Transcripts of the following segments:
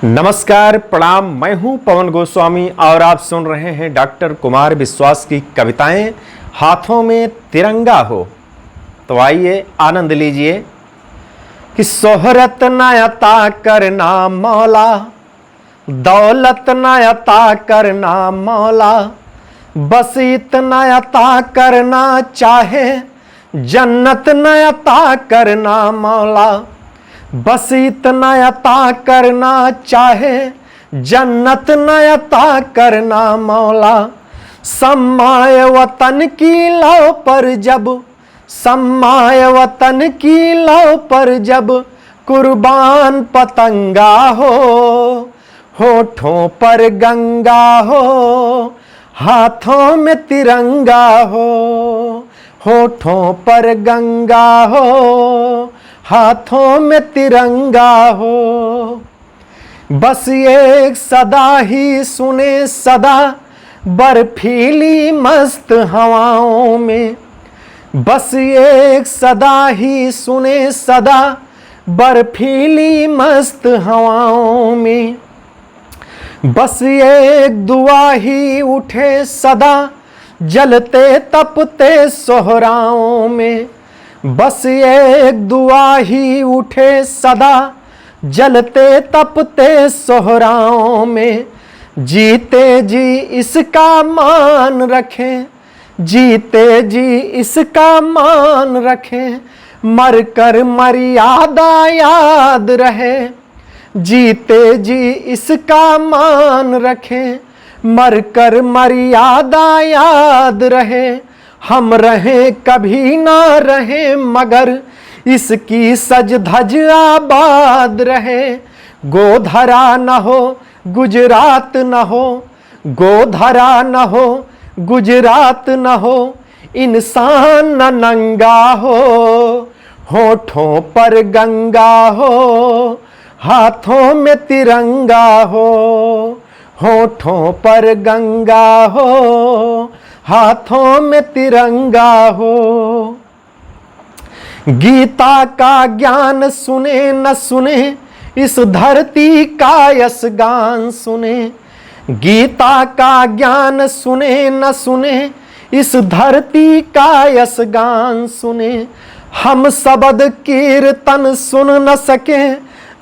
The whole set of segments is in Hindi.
नमस्कार, प्रणाम। मैं हूं पवन गोस्वामी और आप सुन रहे हैं डॉक्टर कुमार विश्वास की कविताएं हाथों में तिरंगा हो। तो आइए आनंद लीजिए कि शोहरत न अता करना मौला, दौलत न अता करना मौला, बस इतना अता करना चाहे, जन्नत न अता करना मौला, बस इतना अता करना चाहे, जन्नत न अता करना मौला। सम्माय वतन की लौ पर जब, सम्माय वतन की लौ पर जब कुर्बान पतंगा हो, होठों पर गंगा हो, हाथों में तिरंगा हो, होठों पर गंगा हो, हाथों में तिरंगा हो। बस एक सदा ही सुने सदा बर्फीली मस्त हवाओं में, बस एक सदा ही सुने सदा बर्फीली मस्त हवाओं में, बस एक दुआ ही उठे सदा जलते तपते सोहराओं में, बस एक दुआ ही उठे सदा जलते तपते सोहराओं में। जीते जी इसका मान रखें, जीते जी इसका मान रखें, मर कर मर्यादा याद रहे, जीते जी इसका मान रखें, मर कर मर्यादा याद रहे। हम रहें कभी ना रहें मगर इसकी सज धज आबाद रहे। गोधरा न हो गुजरात न हो, गोधरा न हो गुजरात न हो, इंसान न नंगा हो, होठों पर गंगा हो, हाथों में तिरंगा हो, होठों पर गंगा हो, हाथों में तिरंगा हो। गीता का ज्ञान सुने न सुने, इस धरती का यश गान सुने, गीता का ज्ञान सुने न सुने, इस धरती का यश गान सुने। हम शब्द कीर्तन सुन न सके,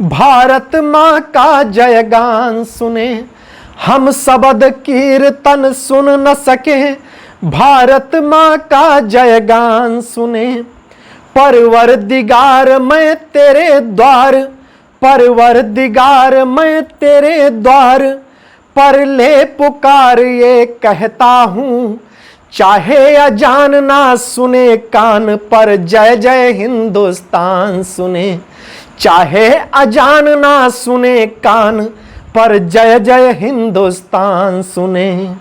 भारत माँ का जय गान सुने। हम शब्द कीर्तन सुन न सके, भारत माँ का जय गान सुने। परवरदिगार मैं तेरे द्वार, परवरदिगार मैं तेरे द्वार पर ले पुकार ये कहता हूँ, चाहे अजान ना सुने कान पर जय जय हिंदुस्तान सुने, चाहे अजान ना सुने कान पर जय जय हिंदुस्तान सुने।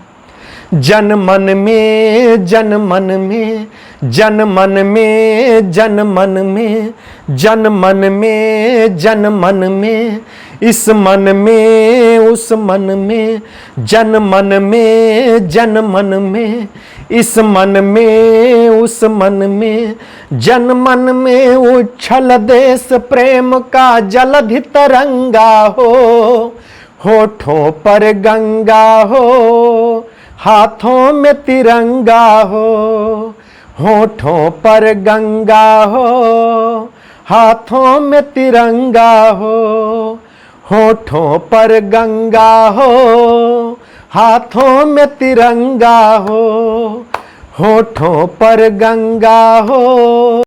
जन मन में जन मन में, जन मन में जन मन में, जन मन में जन मन में, इस मन में उस मन में, जन मन में जन मन में, इस मन में उस मन में, जन मन में उछल देश प्रेम का जलधि तरंगा हो, होठों पर गंगा हो, हाथों में तिरंगा हो, होठों पर गंगा हो, हाथों में तिरंगा हो, होठों पर गंगा हो, हाथों में तिरंगा हो, होठों पर गंगा हो।